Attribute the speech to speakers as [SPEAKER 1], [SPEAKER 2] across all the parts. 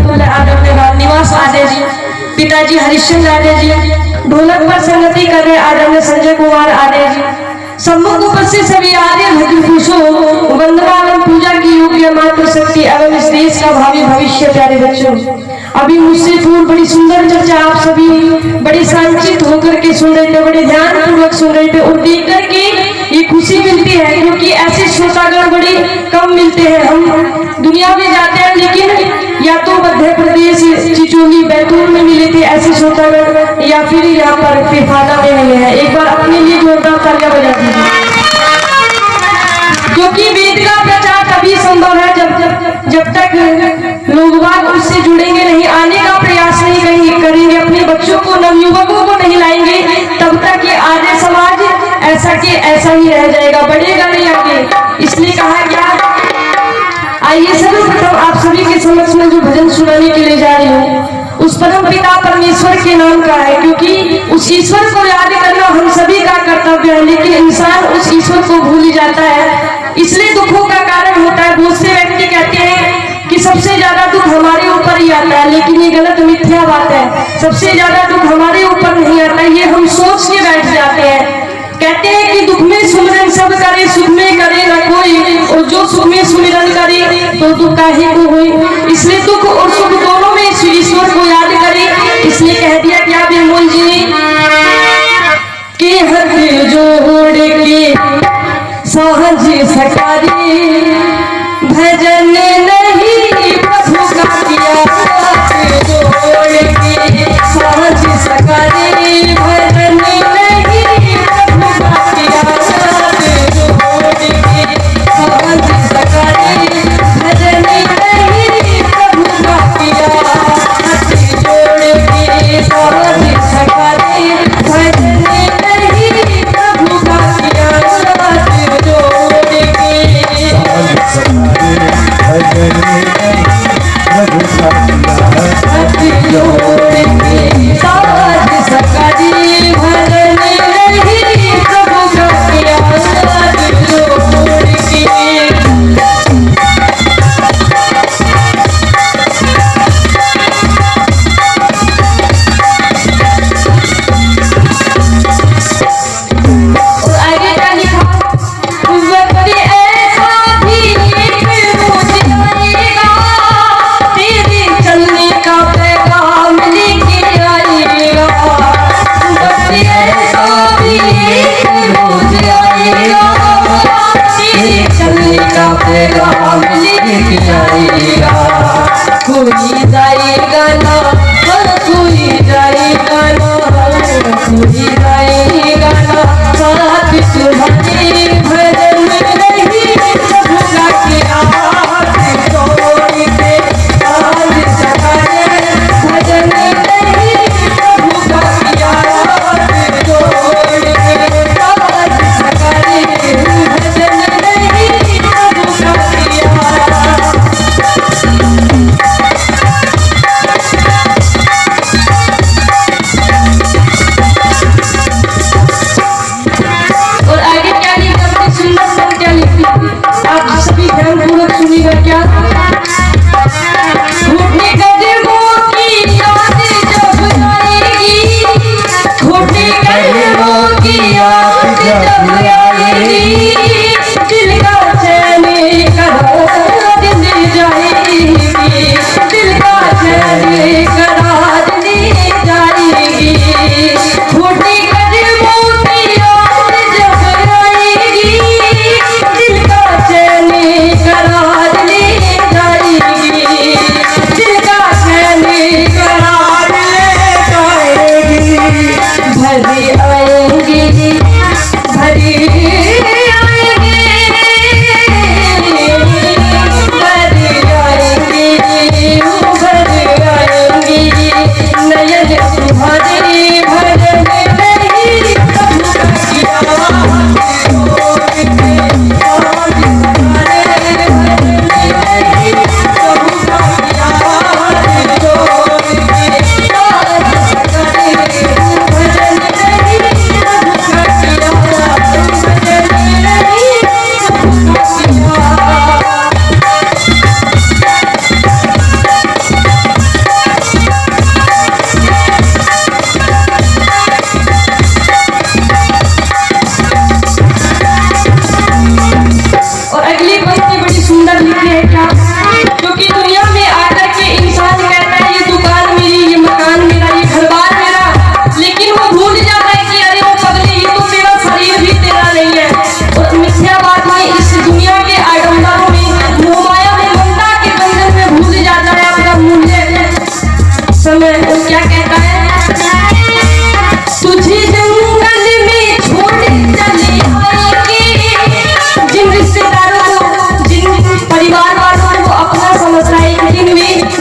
[SPEAKER 1] प्रफुल्ल आदरणीय निवास आदे जी, पिताजी हरिश्चंद्र आदे जी, ढोलक पर संगति कर रहे आदरणीय संजय कुमार आदे जी, सम्मुख उपस्थित सभी आर्य भक्तपुरुषों, वंदना एवं पूजा की योग्य मातृ शक्ति एवं इस देश का भावी भविष्य प्यारे बच्चों, अभी मुझसे पूर्व बड़ी सुंदर चर्चा आप सभी बड़े शांतित होकर के सुन रहे थे, बड़े ध्यान पूर्वक सुन रहे थे और देख करके ये खुशी मिलती है क्योंकि ऐसे श्रोतागण बड़े कम मिलते हैं। हम दुनिया में जाते हैं लेकिन या तो मध्य प्रदेश चिचोली बैतूल में मिले थे ऐसे श्रोतागण, या फिर यहाँ पर फिफाना में मिले हैं। एक बार अपने लिए जोरदार तालियां बजा दीजिए, क्योंकि वेद का प्रचार तभी संभव है जब तक लोग बाग उससे जुड़ेंगे नहीं, आने का प्रयास नहीं करेंगे, अपने बच्चों को नवयुवकों को नहीं लाएंगे, तब तक ये आर्य समाज ऐसा के ऐसा ही रह जाएगा, बढ़ेगा नहीं आगे। इसलिए कहा गया, आइए सर्वप्रथम आप सभी के समक्ष में जो भजन सुनाने के लिए जा रही हूँ उस परम पिता परमेश्वर के नाम का है, क्योंकि उस ईश्वर को याद करना हम सभी का कर्तव्य है, लेकिन इंसान उस ईश्वर को भूल ही जाता है, इसलिए दुखों का कारण होता है। बहुत से व्यक्ति कहते हैं कि सबसे ज्यादा दुख हमारे ऊपर ही आता है, लेकिन ये गलत मिथ्या बात है। सबसे ज्यादा दुख हमारे ऊपर नहीं आता, ये हम सोच के बैठ जाते हैं। कहते हैं कि दुख में सुमिरन सब करे, सुख में करे न कोई, और जो सुख में सुमिरन करे तो दुख काहे को होई। इसलिए दुख और सुख दोनों में ईश्वर को याद करे। इसलिए कह दिया क्या बेमोल जी ने कि हाथ जोड़ के साँझ सकारी भजन नहीं प्रभु का किया, हाथ जोड़ के साँझ सकारी भजन नहीं प्रभु का किया, हाथ जोड़ के साँझ सकारी भजन नहीं प्रभु का किया, हाथ जोड़ के साँझ सकारी भजन नहीं प्रभु का किया, हाथ जोड़ के साँझ सकारी भजन नहीं प्रभु का किया, हाथ जोड़ के कोई जाएगा ना, कोई जाएगा ना, कोई जाएगा ना, हाथ तुम्हारे भजन नहीं प्रभु का किया, हाथ जोड़ के साँझ सकारे भजन नहीं प्रभु का किया, हाथ जोड़ के साँझ सकारे भजन नहीं प्रभु का किया।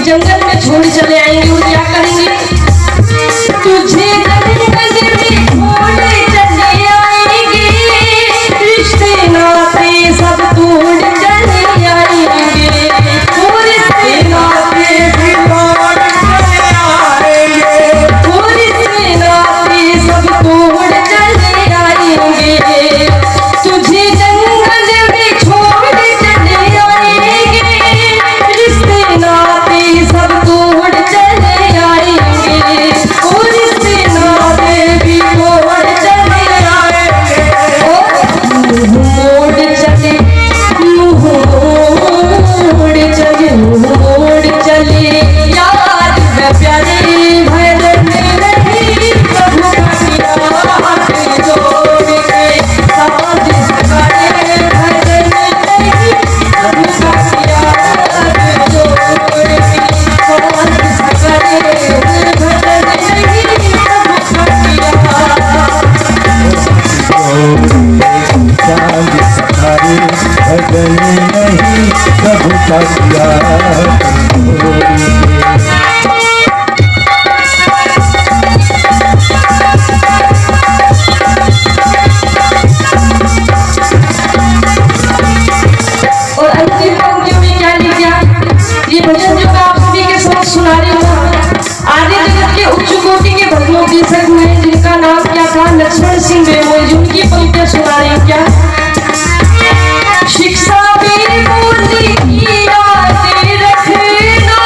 [SPEAKER 1] जंगल में छोड़ चले आएंगे और क्या करेंगे? तुझे जंगल में छोड़ चले आएंगे, रिश्ते नाते सब तोड़ चले आएंगे, और रिश्ते नाते भी तोड़ चले आएंगे, और रिश्ते नाते सब तोड़ चले आएंगे। तुझे जंगल में छोड़ चले आएंगे, रिश्ते नाते सब तोड़ चले आएंगे, और रिश्ते नाते भी तोड़ चले आएंगे। और मुंह मोड़ चले, मुंह मोड़ चले, मुंह मोड़ चले, याद है प्यारे भजन नहीं प्रभु का किया, हाथ जोड़ के साथ सकारे भजन नहीं प्रभु का किया, हाथ जोड़ के साथ सकारे भजन नहीं प्रभु का किया।
[SPEAKER 2] सकारे भजन नहीं प्रभु का किया।
[SPEAKER 1] और अंतिम पंक्तियों में क्या लिख दिया? ये भजन जो मैं आप सभी के समक्ष सुना रही हूँ, आर्य जगत के उच्च कोटि के भगवोपदेशक हुए जिनका नाम क्या था? लक्ष्मण सिंह बेमोल जी, उनकी पंक्तियां सुना रही हूँ। क्या? शिक्षा बेमोल की याद रखना,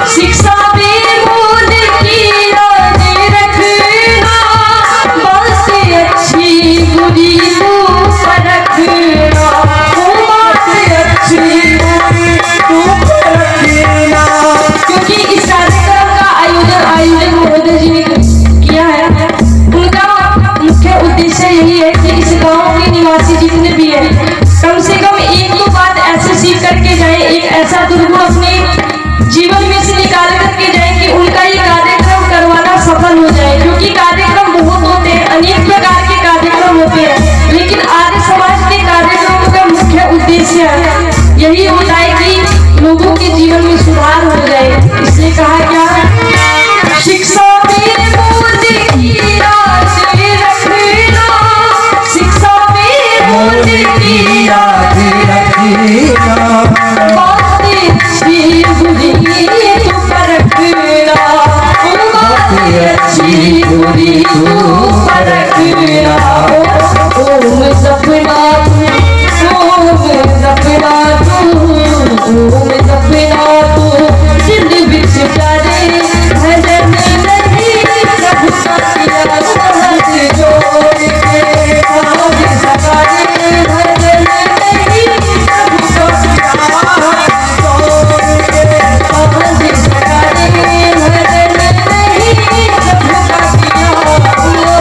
[SPEAKER 1] शिक्षा बेमोल की याद रखना, बातें अच्छी बुरी तू परखना, वो बातें अच्छी बुरी तू परखना। क्योंकि इस कार्यक्रम का आयोजन महोदय जी ने किया है, उनका मुख्य उद्देश्य यही है कि इस गांव के निवासी जितने भी हैं कम से कम एक दो बात ऐसे सीख करके जाए, एक ऐसा दुर्गुण अपने जीवन में से निकाल करके जाए कि उनका ये कार्यक्रम करवाना सफल हो जाए। क्योंकि कार्यक्रम बहुत होते हैं, अनेक प्रकार के कार्यक्रम होते हैं, लेकिन आर्य समाज के कार्यक्रमों का मुख्य उद्देश्य यही होता है कि लोगों के जीवन में सुधार हो जाए। इसलिए कहा क्या? शिक्षा बेमोल की याद रखना, शिक्षा बेमोल की
[SPEAKER 2] याद रखना,
[SPEAKER 1] बातें अच्छी बुरी तू परखना, वो बातें अच्छी बुरी तू परखना। ओम सपना तू, ओम सपना तू, ओम सपना तू, दिल विच प्यारे भजन नहीं प्रभु का किया, हाथ जोड़ के साथ सकारे भजन नहीं प्रभु का किया, हाथ जोड़ के साथ सकारे भजन नहीं प्रभु का किया,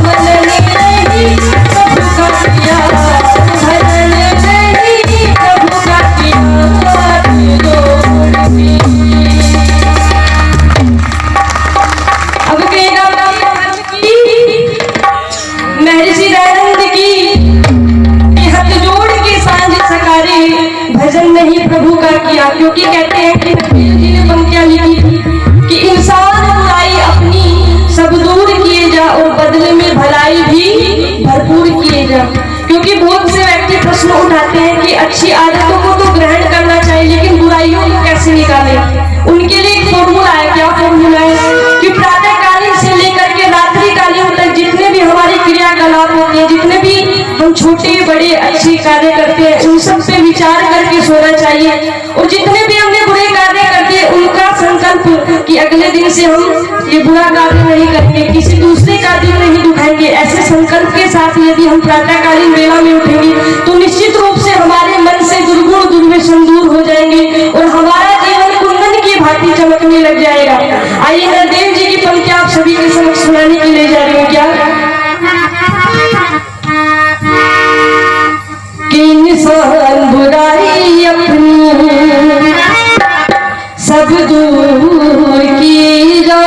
[SPEAKER 1] मन नहीं प्रभु का किया, भजन नहीं प्रभु का किया, हाथ जोड़ के। अब कहेगा महर्षि दयानंद की हाथ जोड़ के सांझ सकारे भजन नहीं प्रभु का किया। क्योंकि कहते हैं कि कबीर जी ने पंक्तियां लिखी थी कि इंसान बुराई अपनी सब दूर किए जा और बदले में भलाई भी भरपूर किए जा। क्योंकि बहुत से व्यक्ति प्रश्न उठाते हैं कि अच्छी आदतों को तो ग्रहण करना चाहिए, लेकिन बुराइयों को कैसे निकालें? उनके लिए एक फॉर्मूला है। क्या फॉर्मूला है? कि प्रातःकालीन से लेकर के रात्रिकालीन तक जितने भी हमारे क्रियाकलाप होते हैं, जितने भी हम छोटे बड़े अच्छे कार्य करते हैं, उन सब पे विचार करके सोना चाहिए। और जितने भी हमने बुरे कार्य करते हैं उनका संकल्प कि अगले दिन से हम ये बुरा कार्य नहीं करेंगे, किसी दूसरे का दिल नहीं दुखाएंगे। ऐसे संकल्प के साथ यदि हम प्रातःकालीन वेला में उठेंगे तो निश्चित रूप से हमारे मन से दुर्गुण दुर्व्यसन दूर हो जाएंगे और हमारा जीवन कुंदन की भांति चमकने लग जाएगा। आइए नरदेव जी की पंक्तियां आप सभी के समक्ष सुनाने के लिए जा रही हूँ। क्या? कि इंसान बुराई अपनी सब दूर की जा,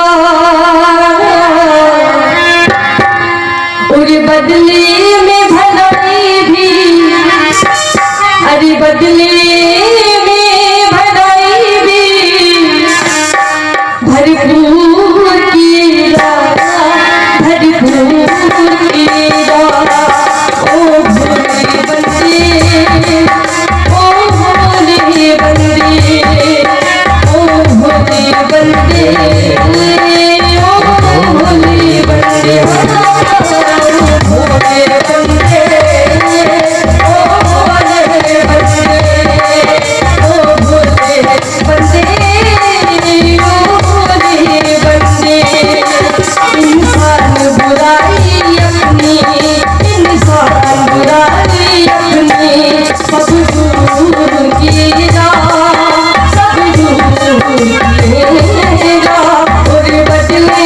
[SPEAKER 1] और बदले में भलाई भी, अरे बदले में भलाई भी बंदे ओ भोले बंदे भोले बंदे ओ भोले बंदे ओ भोले बंदे ओ भोले बंदे इंसान बुराई अपनी इंसान बुराई अपनी सब दूर किएगा सब दूर किएगा और बदले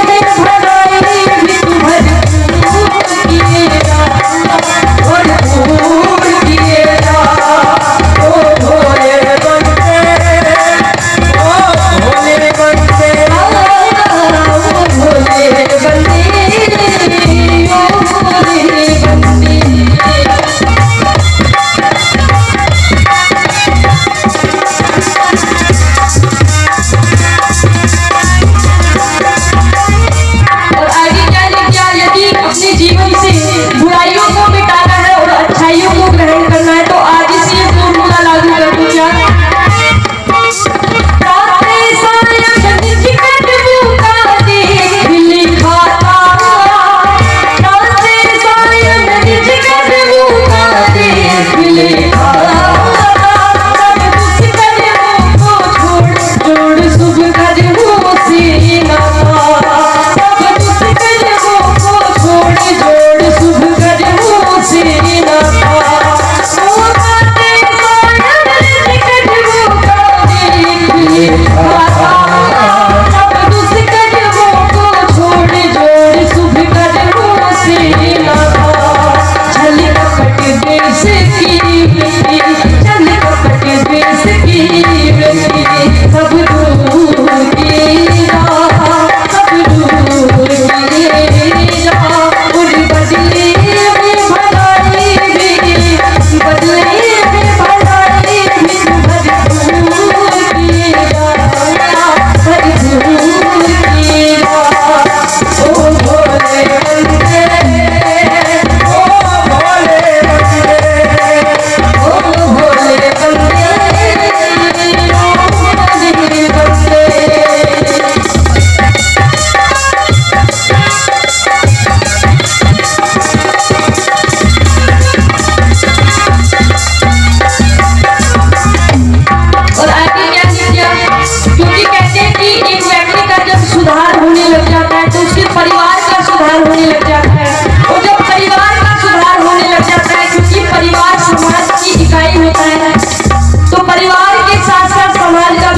[SPEAKER 1] में भलाई भी भरपूर किएगा भरपूर किएगा ओ भोले बंदे ओ भोले बंदे ओ भोले बंदे ओ भोले बंदे। और आगे क्या ने क्या यदि अपने जीवन से बुराइयों को मिटाना है और अच्छाइयों को ग्रहण करना है तो आज से ये फॉर्मूला लागू कर दो क्या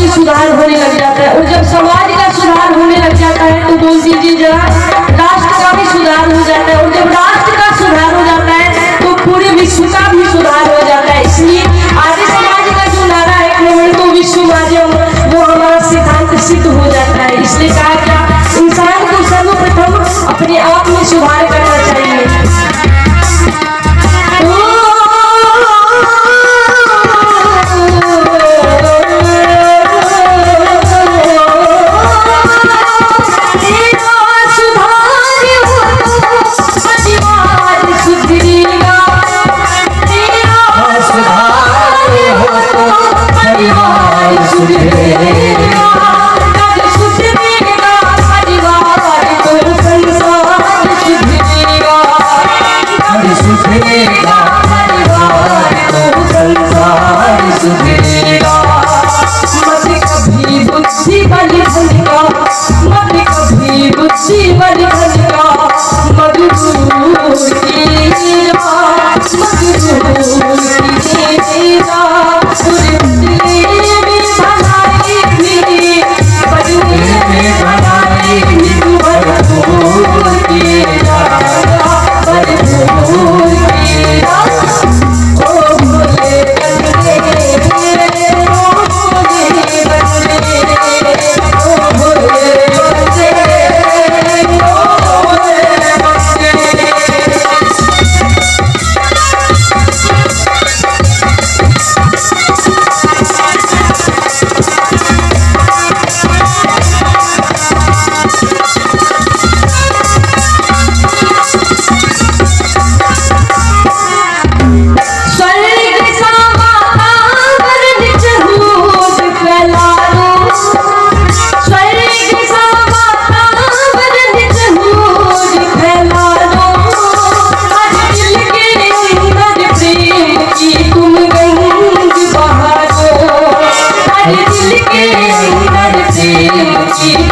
[SPEAKER 1] सुधार होने लग जाता है और जब समाज का सुधार होने लग जाता है तो बोल दीजिए जरा राष्ट्र का भी सुधार हो जाता है और जब राष्ट्र का सुधार हो जाता है तो पूरे विश्व का भी सुधार हो जाता है। इसलिए आर्य समाज का जो नारा है केवल तो विश्व माध्यम वो हमारा सिद्धांत सिद्ध हो जाता है। इसलिए कहा क्या इंसान को सर्वप्रथम अपने आप में सुधार करना चाहिए।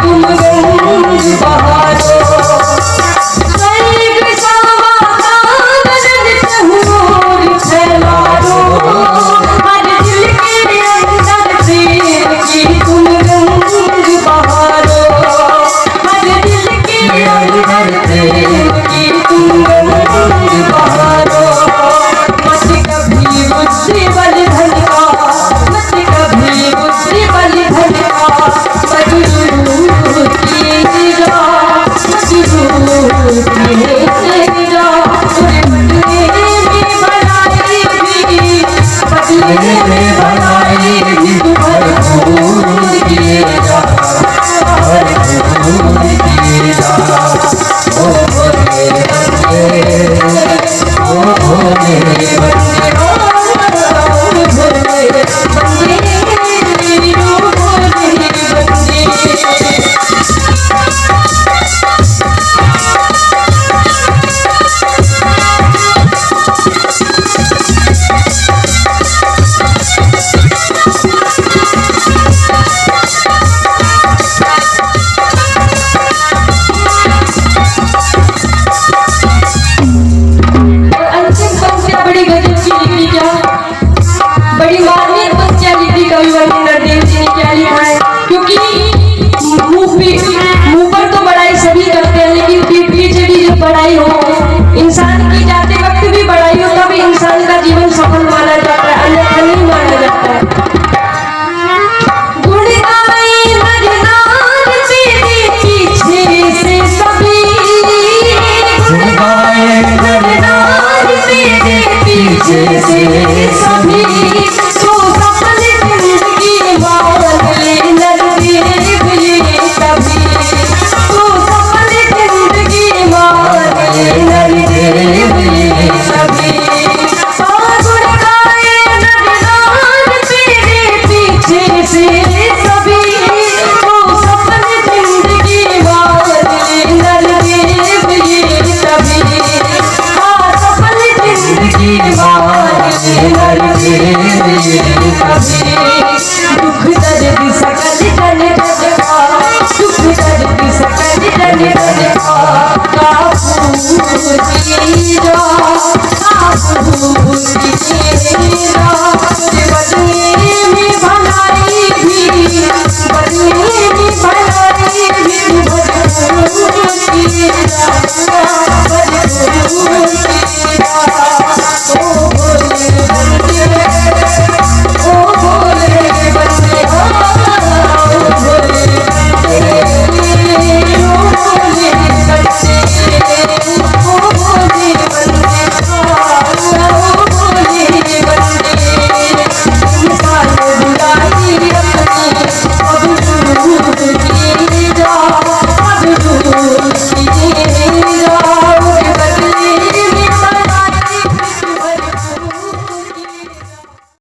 [SPEAKER 1] तुम